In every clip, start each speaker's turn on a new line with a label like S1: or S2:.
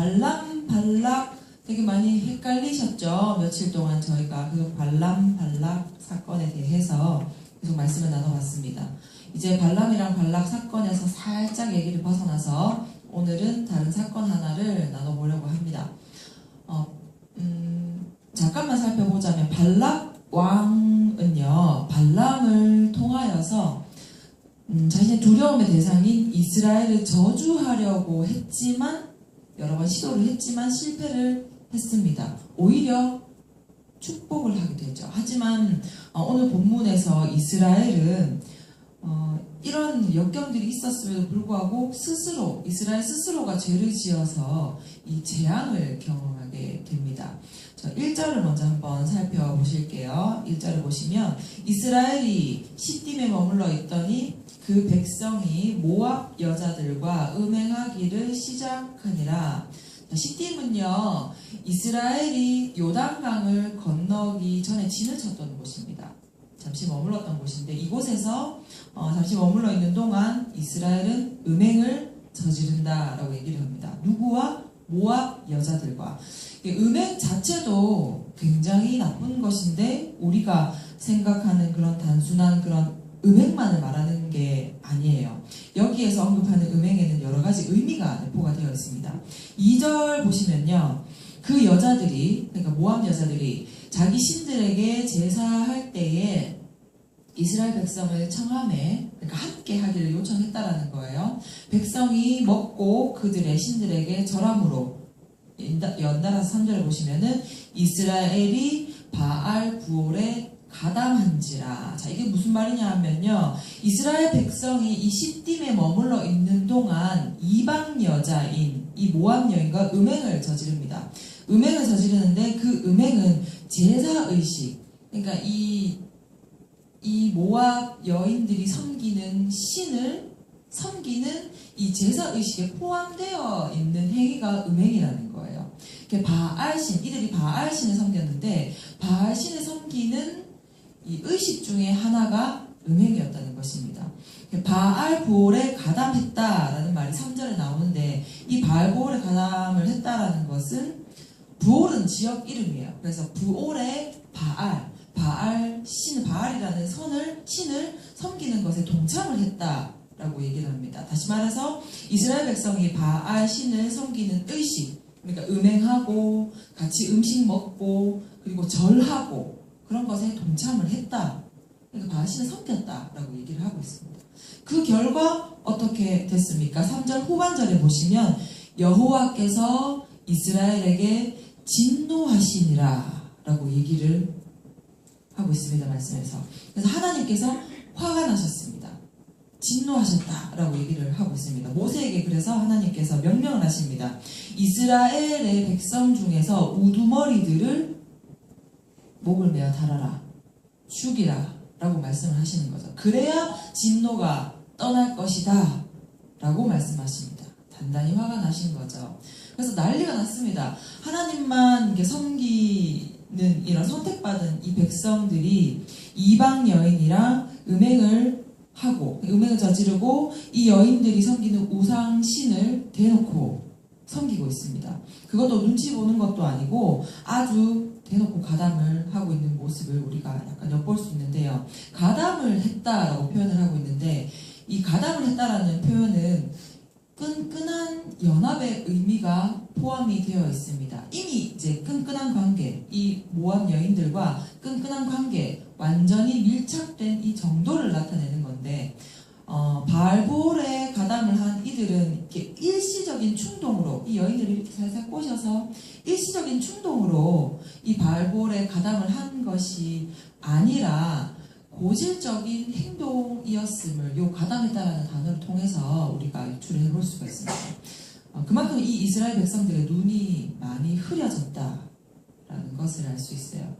S1: 발람, 발락 되게 많이 헷갈리셨죠? 며칠 동안 저희가 그 발람, 발락 사건에 대해서 계속 말씀을 나눠봤습니다. 이제 발람이랑 발락 사건에서 살짝 얘기를 벗어나서 오늘은 다른 사건 하나를 나눠보려고 합니다. 잠깐만 살펴보자면 발락 왕은요, 발람을 통하여서 자신의 두려움의 대상인 이스라엘을 저주하려고 했지만, 여러 번 시도를 했지만 실패를 했습니다. 오히려 축복을 하게 되죠. 하지만 오늘 본문에서 이스라엘은 이런 역경들이 있었음에도 불구하고 이스라엘 스스로가 죄를 지어서 이 재앙을 경험하게 됩니다. 1절을 먼저 한번 살펴보실게요. 1절을 보시면 이스라엘이 시딤에 머물러 있더니 그 백성이 모압 여자들과 음행하기를 시작하니라. 시딤은요, 이스라엘이 요단강을 건너기 전에 진을 쳤던 곳입니다. 잠시 머물렀던 곳인데 이곳에서 잠시 머물러 있는 동안 이스라엘은 음행을 저지른다라고 얘기를 합니다. 누구와? 모압 여자들과. 음행 자체도 굉장히 나쁜 것인데 우리가 생각하는 그런 단순한 그런 음행만을 말하는 게 아니에요. 여기에서 언급하는 음행에는 여러 가지 의미가 내포가 되어 있습니다. 2절 보시면요, 그 여자들이, 그러니까 모압 여자들이 자기 신들에게 제사할 때에 이스라엘 백성을 청함에, 그러니까 함께 하기를 요청했다라는 거예요. 백성이 먹고 그들의 신들에게 절함으로, 연달아서 3절을 보시면은 이스라엘이 바알 부올에 가담한지라. 자, 이게 무슨 말이냐 하면요, 이스라엘 백성이 이 시딤에 머물러 있는 동안 이방 여자인 이 모압 여인과 음행을 저지릅니다. 음행을 저지르는데 그 음행은 제사의식, 그러니까 이 모압 여인들이 섬기는 신을 섬기는 이 제사의식에 포함되어 있는 행위가 음행이라는 거예요. 바알신, 이들이 바알신을 섬겼는데 바알신을 섬기는 이 의식 중에 하나가 음행이었다는 것입니다. 바알보올에 가담했다라는 말이 3절에 나오는데 이 바알보올에 가담을 했다라는 것은, 부올은 지역 이름이에요. 그래서 부올의 바알이라는 신을 섬기는 것에 동참을 했다라고 얘기를 합니다. 다시 말해서 이스라엘 백성이 바알 신을 섬기는 의식, 그러니까 음행하고 같이 음식 먹고 그리고 절하고 그런 것에 동참을 했다. 그러니까 바알 신을 섬겼다라고 얘기를 하고 있습니다. 그 결과 어떻게 됐습니까? 3절 후반절에 보시면 여호와께서 이스라엘에게 진노하시니라 라고 얘기를 하고 있습니다. 말씀에서. 그래서 하나님께서 화가 나셨습니다. 진노하셨다라고 얘기를 하고 있습니다. 모세에게 그래서 하나님께서 명령을 하십니다. 이스라엘의 백성 중에서 우두머리들을 목을 메어 달아라, 죽이라 라고 말씀을 하시는 거죠. 그래야 진노가 떠날 것이다 라고 말씀하십니다. 단단히 화가 나신 거죠. 그래서 난리가 났습니다. 하나님만 섬기는 이런 선택받은 이 백성들이 이방 여인이랑 음행을 저지르고 이 여인들이 섬기는 우상신을 대놓고 섬기고 있습니다. 그것도 눈치 보는 것도 아니고 아주 대놓고 가담을 하고 있는 모습을 우리가 약간 엿볼 수 있는데요. 가담을 했다라고 표현을 하고 있는데, 이 가담을 했다라는 표현은 끈끈한 연합의 의미가 포함이 되어 있습니다. 이미 이제 끈끈한 관계, 이 모압 여인들과 끈끈한 관계, 완전히 밀착된 이 정도를 나타내는 건데, 바알보올에 가담을 한 이들은 이렇게 일시적인 충동으로, 이 여인들이 이렇게 살살 꼬셔서 일시적인 충동으로 이 바알보올에 가담을 한 것이 아니라 고질적인 행동이었음을 요 가담했다라는 단어를 통해서 우리가 유추를 해볼 수가 있습니다. 그만큼 이 이스라엘 백성들의 눈이 많이 흐려졌다라는 것을 알 수 있어요.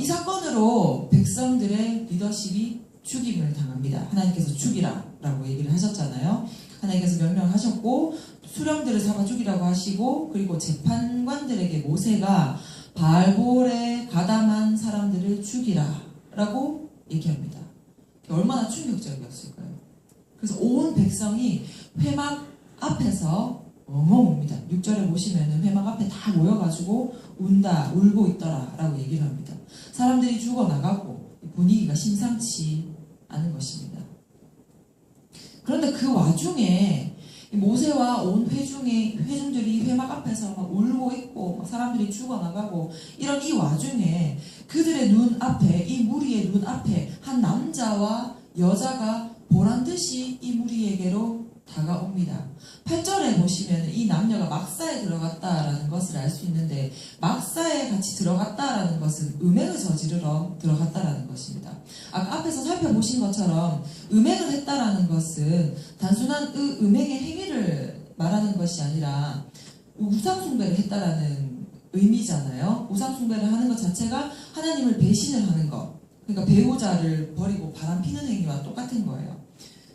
S1: 이 사건으로 백성들의 리더십이 죽임을 당합니다. 하나님께서 죽이라 라고 얘기를 하셨잖아요. 하나님께서 명령하셨고 수령들을 잡아 죽이라고 하시고, 그리고 재판관들에게 모세가 바알보올에 가담한 사람들을 죽이라 라고 얘기합니다. 얼마나 충격적이었을까요? 그래서 온 백성이 회막 앞에서 엉엉 웁니다. 6절에 보시면은 회막 앞에 다 모여가지고 울고 있더라 라고 얘기를 합니다. 사람들이 죽어나가고 분위기가 심상치 않은 것입니다. 그런데 그 와중에 모세와 온 회중들이 회막 앞에서 막 울고 있고 막 사람들이 죽어나가고 이런 이 와중에 그들의 눈 앞에, 이 무리의 눈 앞에 한 남자와 여자가 보란듯이 이 무리에게로 다가옵니다. 8절에 보시면 이 남녀가 막사에 들어갔다라는 것을 알 수 있는데, 막사에 같이 들어갔다라는 것은 음행을 저지르러 들어갔다라는 것입니다. 아까 앞에서 살펴보신 것처럼 음행을 했다라는 것은 단순한 음행의 행위를 말하는 것이 아니라 우상숭배를 했다라는 의미잖아요. 우상숭배를 하는 것 자체가 하나님을 배신을 하는 것, 그러니까 배우자를 버리고 바람피는 행위와 똑같은 거예요.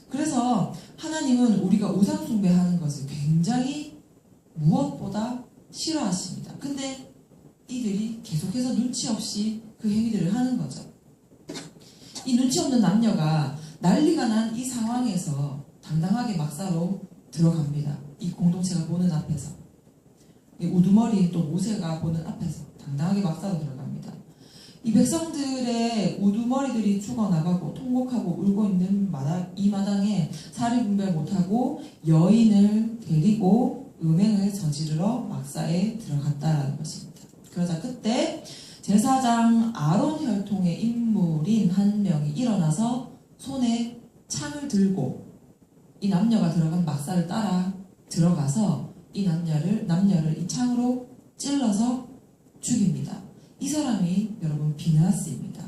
S1: 그래서 하나님은 우리가 우상숭배하는 것을 굉장히 무엇보다 싫어하십니다. 근데 이들이 계속해서 눈치 없이 그 행위들을 하는 거죠. 이 눈치 없는 남녀가 난리가 난 이 상황에서 당당하게 막사로 들어갑니다. 이 공동체가 보는 앞에서, 이 우두머리 또 모세가 보는 앞에서 당당하게 막사로 들어갑니다. 이 백성들의 우두머리들이 죽어나가고 통곡하고 울고 있는 이 마당에 사리분별 못하고 여인을 데리고 음행을 저지르러 막사에 들어갔다라는 것입니다. 그러자 그때 제사장 아론 혈통의 인물인 한 명이 일어나서 손에 창을 들고 이 남녀가 들어간 막사를 따라 들어가서 이 남녀를 이 창으로 찔러서 죽입니다. 이 사람이 여러분 비느하스입니다.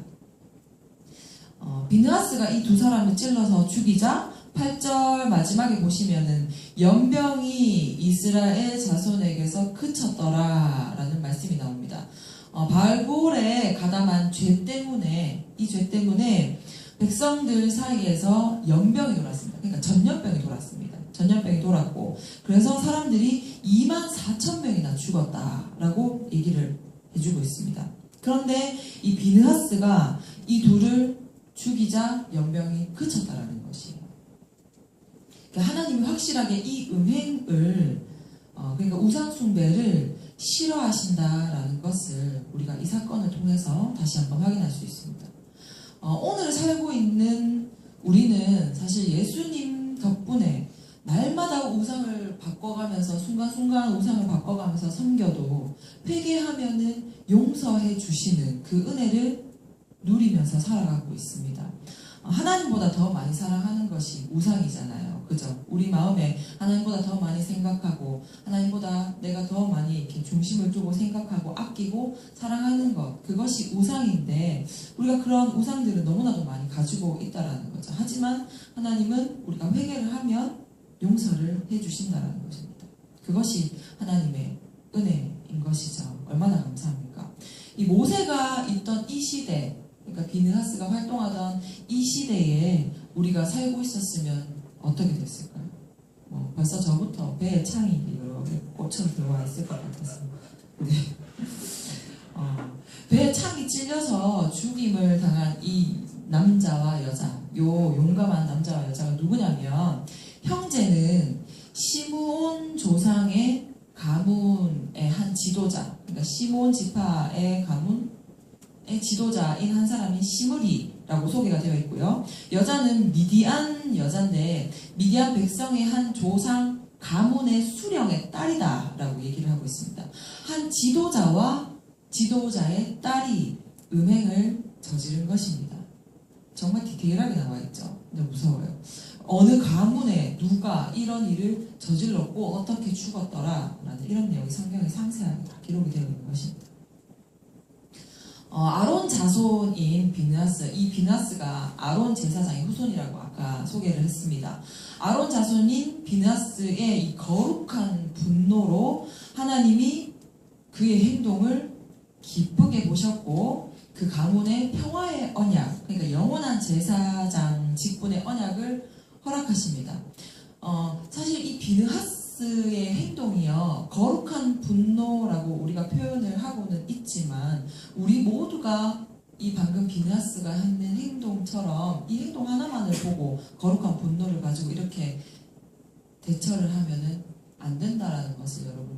S1: 비느하스가 이 두 사람을 찔러서 죽이자 8절 마지막에 보시면은 연병이 이스라엘 자손에게서 그쳤더라 라는 말씀이 나옵니다. 바알볼에 가담한 죄 때문에, 이 죄 때문에 백성들 사이에서 연병이 돌았습니다. 그러니까 전염병이 돌았습니다. 전염병이 돌았고, 그래서 사람들이 24,000명이나 죽었다라고 얘기를 해주고 있습니다. 그런데 이 비느하스가 이 둘을 죽이자 연병이 그쳤다라는 것이에요. 그러니까 하나님이 확실하게 이 음행을, 그러니까 우상숭배를 싫어하신다라는 것을 우리가 이 사건을 통해서 다시 한번 확인할 수 있습니다. 오늘 살고 있는 우리는 사실 예수님 덕분에 날마다 우상을 바꿔가면서 순간순간 우상을 바꿔가면서 섬겨도 회개하면은 용서해 주시는 그 은혜를 누리면서 살아가고 있습니다. 하나님보다 더 많이 사랑하는 것이 우상이잖아요. 그죠? 우리 마음에 하나님보다 더 많이 생각하고 하나님보다 내가 더 많이 이렇게 중심을 두고 생각하고 아끼고 사랑하는 것, 그것이 우상인데 우리가 그런 우상들을 너무나도 많이 가지고 있다라는 거죠. 하지만 하나님은 우리가 회개를 하면 용서를 해주신다는 것입니다. 그것이 하나님의 은혜인 것이죠. 얼마나 감사합니까? 이 모세가 있던 이 시대, 그러니까 비느하스가 활동하던 이 시대에 우리가 살고 있었으면 어떻게 됐을까요? 벌써 저부터 배에 창이 이렇게 꽃처럼 들어와 있을 것 같아서. 네. 배에 창이 찔려서 죽임을 당한 이 남자와 여자, 요 용감한 남자와 여자가 누구냐면, 형제는 시므온 조상의 가문의 한 지도자, 그러니까 시므온 지파의 가문의 지도자인 한 사람이 시므리라고 소개가 되어 있고요. 여자는 미디안 여자인데 미디안 백성의 한 조상 가문의 수령의 딸이다라고 얘기를 하고 있습니다. 한 지도자와 지도자의 딸이 음행을 저지른 것입니다. 정말 디테일하게 나와 있죠. 근데 무서워요. 어느 가문에 누가 이런 일을 저질렀고 어떻게 죽었더라 라는 이런 내용이 성경에 상세하게 다 기록이 되어 있는 것입니다. 아론 자손인 비느하스, 이 비느하스가 아론 제사장의 후손이라고 아까 소개를 했습니다. 아론 자손인 비느하스의 이 거룩한 분노로 하나님이 그의 행동을 기쁘게 보셨고 그 가문의 평화의 언약, 그러니까 영원한 제사장 직분의 언약을 허락하십니다. 사실 이 비느하스의 행동이요, 거룩한 분노라고 우리가 표현을 하고는 있지만 우리 모두가 이 방금 비느하스가 하는 행동처럼 이 행동 하나만을 보고 거룩한 분노를 가지고 이렇게 대처를 하면은 안 된다라는 것을 여러분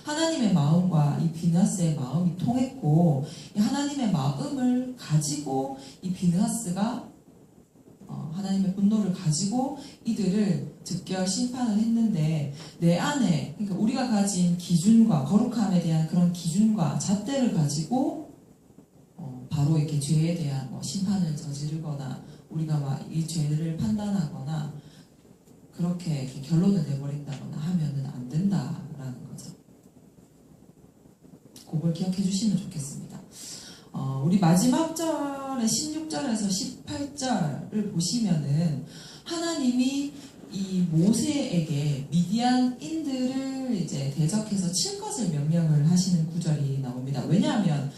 S1: 하나님의 마음과 이 비느하스의 마음이 통했고, 이 하나님의 마음을 가지고 이 비느하스가 하나님의 분노를 가지고 이들을 즉결 심판을 했는데, 내 안에, 그러니까 우리가 가진 기준과 거룩함에 대한 그런 기준과 잣대를 가지고 바로 이렇게 죄에 대한 심판을 저지르거나 우리가 막 이 죄를 판단하거나 그렇게 이렇게 결론을 내버린다거나 하면은 안 된다라는 거죠. 그걸 기억해 주시면 좋겠습니다. 우리 마지막 절의 16절에서 18절을 보시면은 하나님이 이 모세에게 미디안인들을 이제 대적해서 칠 것을 명령을 하시는 구절이 나옵니다. 왜냐하면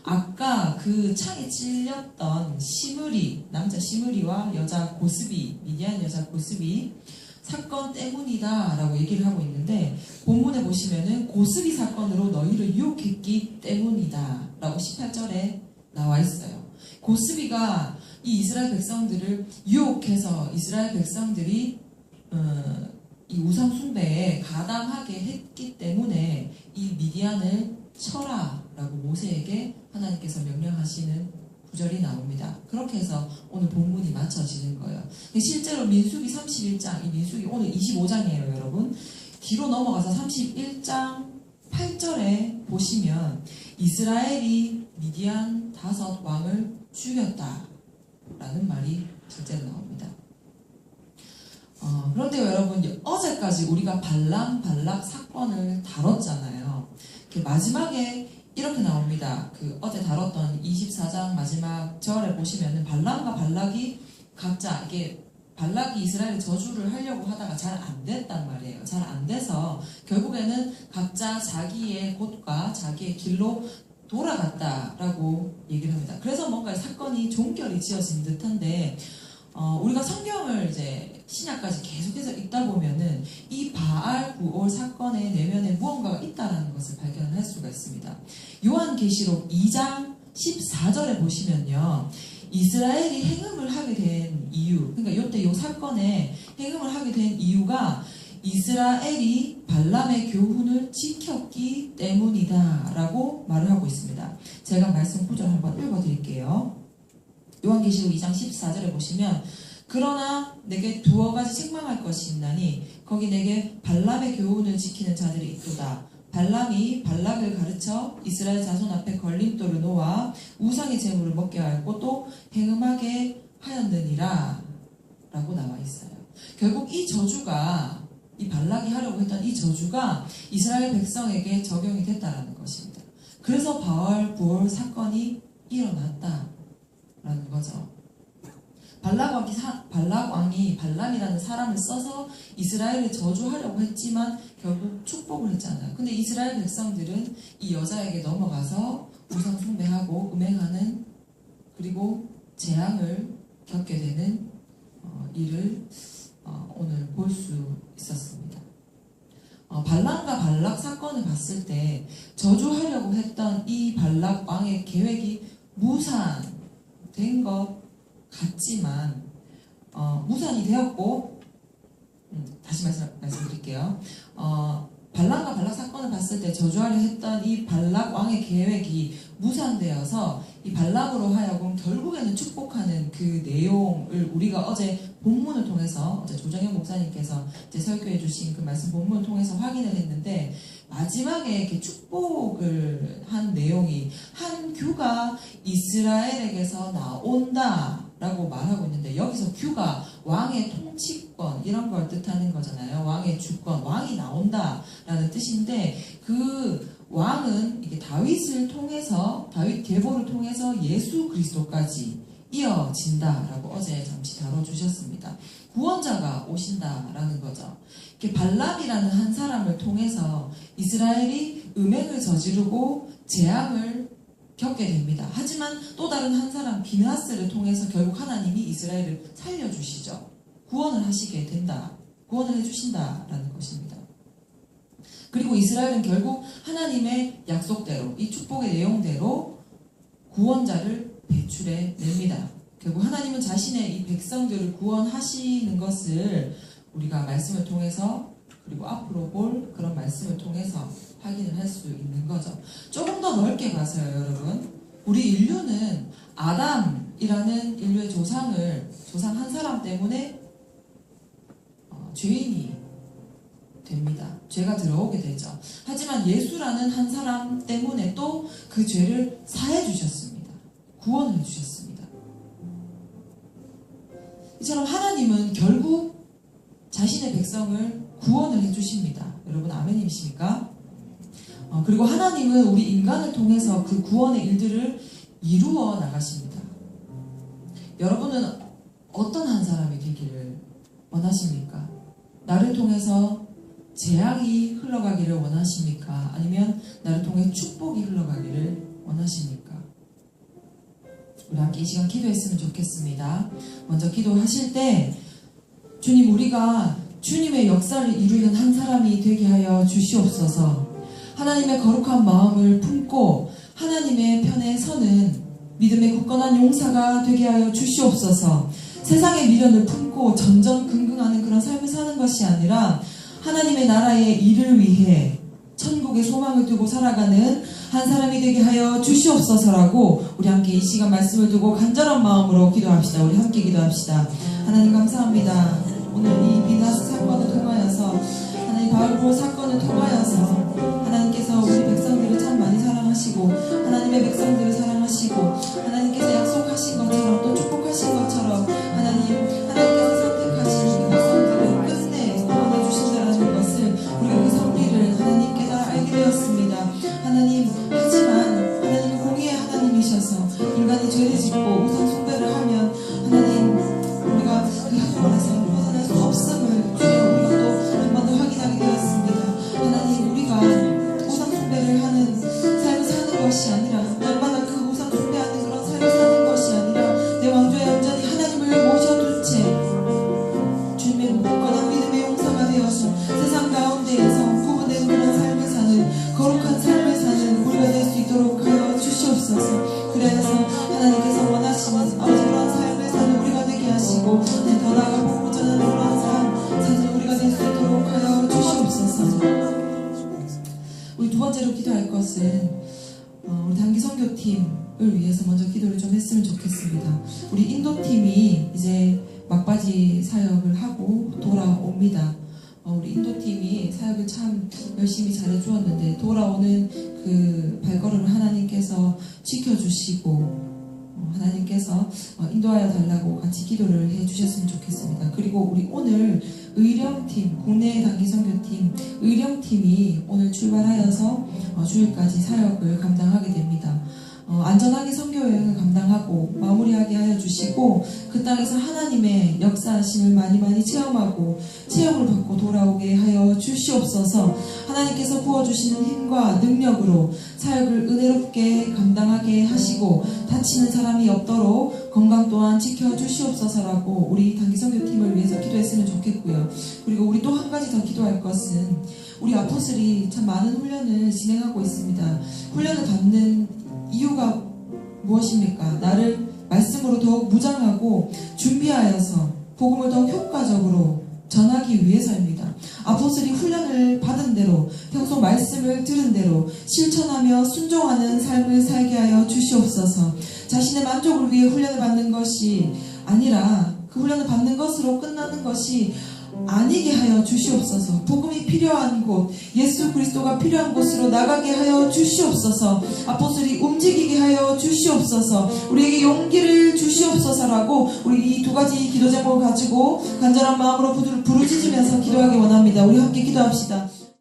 S1: 아까 그 창에 찔렸던 시므리, 남자 시므리와 여자 고스비, 미디안 여자 고스비 사건 때문이다 라고 얘기를 하고 있는데, 본문에 보시면은 고스비 사건으로 너희를 유혹했기 때문이다 라고 18절에 나와 있어요. 고스비가 이 이스라엘 백성들을 유혹해서 이스라엘 백성들이 이 우상 숭배에 가담하게 했기 때문에 이 미디안을 쳐라 라고 모세에게 하나님께서 명령하시는 구절이 나옵니다. 그렇게 해서 오늘 본문이 맞춰지는 거예요. 실제로 민수기 31장, 이 민수기 오늘 25장이에요, 여러분. 뒤로 넘어가서 31장 8절에 보시면 이스라엘이 미디안 5 왕을 죽였다 라는 말이 실제로 나옵니다. 그런데 여러분, 어제까지 우리가 발람, 발락 사건을 다뤘잖아요. 마지막에 이렇게 나옵니다. 어제 다뤘던 24장 마지막 절에 보시면은 발람과 발락이 각자 이게 발락이 이스라엘의 저주를 하려고 하다가 잘 안 됐단 말이에요. 잘 안 돼서 결국에는 각자 자기의 곳과 자기의 길로 돌아갔다라고 얘기를 합니다. 그래서 뭔가 사건이 종결이 지어진 듯한데, 우리가 성경을 이제 신약까지 계속해서 읽다 보면은 이 바알 구올 사건의 내면에 무언가가 있다라는 것을 발견할 수가 있습니다. 요한계시록 2장 14절에 보시면요, 이스라엘이 행음을 하게 된 이유, 그러니까 이때 이 사건에 행음을 하게 된 이유가 이스라엘이 발람의 교훈을 지켰기 때문이다 라고 말을 하고 있습니다. 제가 말씀 구절 한번 읽어드릴게요. 요한계시록 2장 14절에 보시면, 그러나 내게 2가지 책망할 것이 있나니 거기 내게 발람의 교훈을 지키는 자들이 있도다. 발람이 발락을 가르쳐 이스라엘 자손 앞에 걸림돌을 놓아 우상의 제물을 먹게 하였고 또 행음하게 하였느니라 라고 나와 있어요. 결국 이 저주가, 이 발락이 하려고 했던 이 저주가 이스라엘 백성에게 적용이 됐다라는 것입니다. 그래서 바알 부올 사건이 일어났다 라는 거죠. 발락 왕이 발람이라는 사람을 써서 이스라엘을 저주하려고 했지만 결국 축복을 했잖아요. 근데 이스라엘 백성들은 이 여자에게 넘어가서 우상 숭배하고 음행하는, 그리고 재앙을 겪게 되는 일을 오늘 볼 수 있었습니다. 발람과 발락 사건을 봤을 때 저주하려고 했던 이 발락 왕의 계획이 무산된 것 같지만, 무산이 되었고, 다시 말씀드릴게요. 발람과 발락 사건을 봤을 때 저주하려 했던 이 발락 왕의 계획이 무산되어서 이 발람으로 하여금 결국에는 축복하는 그 내용을 우리가 어제 본문을 통해서, 어제 조정현 목사님께서 이제 설교해 주신 그 말씀 본문을 통해서 확인을 했는데, 마지막에 이렇게 축복을 한 내용이 한 규가 이스라엘에게서 나온다 라고 말하고 있는데, 여기서 규가 왕의 통치권 이런 걸 뜻하는 거잖아요. 왕의 주권, 왕이 나온다 라는 뜻인데, 그 왕은 이게 다윗을 통해서, 다윗 계보를 통해서 예수 그리스도까지 이어진다 라고 어제 잠시 다뤄주셨습니다. 구원자가 오신다라는 거죠. 이렇게 발람이라는 한 사람을 통해서 이스라엘이 음행을 저지르고 재앙을 겪게 됩니다. 하지만 또 다른 한 사람 비느하스를 통해서 결국 하나님이 이스라엘을 살려주시죠. 구원을 하시게 된다. 구원을 해주신다라는 것입니다. 그리고 이스라엘은 결국 하나님의 약속대로, 이 축복의 내용대로 구원자를 배출해 냅니다. 결국 하나님은 자신의 이 백성들을 구원하시는 것을 우리가 말씀을 통해서 그리고 앞으로 볼 그런 말씀을 통해서 확인을 할 수 있는 거죠. 조금 더 넓게 가서요, 여러분. 우리 인류는 아담이라는 인류의 조상 한 사람 때문에 죄인이 됩니다. 죄가 들어오게 되죠. 하지만 예수라는 한 사람 때문에 또 그 죄를 사해 주셨습니다. 구원을 주셨습니다. 이처럼 하나님은 결국 자신의 백성을 구원을 해주십니다. 여러분 아멘이십니까? 그리고 하나님은 우리 인간을 통해서 그 구원의 일들을 이루어 나가십니다. 여러분은 어떤 한 사람이 되기를 원하십니까? 나를 통해서 재앙이 흘러가기를 원하십니까? 아니면 나를 통해 축복이 흘러가기를 원하십니까? 우리 함께 이 시간 기도했으면 좋겠습니다. 먼저 기도하실 때 주님, 우리가 주님의 역사를 이루는 한 사람이 되게 하여 주시옵소서. 하나님의 거룩한 마음을 품고 하나님의 편에 서는 믿음의 굳건한 용사가 되게 하여 주시옵소서. 세상의 미련을 품고 전전긍긍하는 그런 삶을 사는 것이 아니라 하나님의 나라의 일을 위해 천국의 소망을 두고 살아가는 한 사람이 되게 하여 주시옵소서라고 우리 함께 이 시간 말씀을 두고 간절한 마음으로 기도합시다. 우리 함께 기도합시다. 하나님 감사합니다. 오늘 이 비나스 사건을 통하여서 하나님 바울보 사건을 통하여서 하나님께서 우리 백성들을 참 많이 사랑하시고 하나님의 백성들을 사랑하시고 하나님께서 약속하신 것처럼 또 축복하신 것처럼 하나님께서 선택하신 그 백성들을 끝내 구원해 주신다는 것을 우리가 그 섭리를 하나님께 다 알게 되었습니다. 하나님, 하지만 하나님은 공의의 하나님이셔서 인간이 죄를 짓고 우상 숭배를 하면 하나님 우리가 그 학원에서 벗어날 수 없음을 주여 우리가 또 한 번 더 확인하게 되었습니다. 하나님, 우리가 우상 숭배를 하는 삶을 사는 것이 아니라 날마다 그 우상 숭배하는 그런 삶을 사는 것이 아니라 내 왕조에 온전히 하나님을 모셔둔 채 주님의 굳건한 믿음의 용사가 되어서 세상 가운데에서 구분된 그런 삶을 사는 거룩한 삶을 사는 우리가 될 수 있도록 하여 주시옵소서. 그래서 하나님께서 원하시는 아버지 그런 삶을 사는 우리가 되게 하시고 더 나아가 복음을 전하는 그런 삶 사는 우리가 될 수 있도록 하여 주시옵소서. 우리 두 번째로 기도할 것은 우리 단기 선교팀을 위해서 먼저 기도를 좀 했으면 좋겠습니다. 우리 인도팀이 이제 막바지 사역을 하고 돌아옵니다. 우리 인도팀이 사역을 참 열심히 잘해주었는데 돌아오는 그 발걸음을 하나님께서 지켜주시고 하나님께서 인도하여 달라고 같이 기도를 해주셨으면 좋겠습니다. 그리고 우리 오늘 의령팀, 국내 단기 선교팀 의령팀이 오늘 출발하여서 주일까지 사역을 감당하게 됩니다. 안전하게 선교여행을 감당하고 마무리하게 하여 주시고 그 땅에서 하나님의 역사하심을 많이 체험하고 체험을 받고 돌아오게 하여 주시옵소서. 하나님께서 부어주시는 힘과 능력으로 사역을 은혜롭게 감당하게 하시고 다치는 사람이 없도록 건강 또한 지켜주시옵소서라고 우리 단기 선교팀을 위해서 기도했으면 좋겠고요. 그리고 우리 또 한 가지 더 기도할 것은 우리 아포슬이 참 많은 훈련을 진행하고 있습니다. 훈련을 받는 이유가 무엇입니까? 나를 말씀으로 더욱 무장하고 준비하여서 복음을 더욱 효과적으로 전하기 위해서입니다. 아포스리 훈련을 받은 대로 평소 말씀을 들은 대로 실천하며 순종하는 삶을 살게 하여 주시옵소서. 자신의 만족을 위해 훈련을 받는 것이 아니라 그 훈련을 받는 것으로 끝나는 것이 아니게 하여 주시옵소서. 복음이 필요한 곳, 예수 그리스도가 필요한 곳으로 나가게 하여 주시옵소서. 아포스리 움직이게 하여 주시옵소서. 우리에게 용기를 주시옵소서라고 우리 이 두 가지 기도 제목을 가지고 간절한 마음으로 부르짖으면서 기도하기 원합니다. 우리 함께 기도합시다.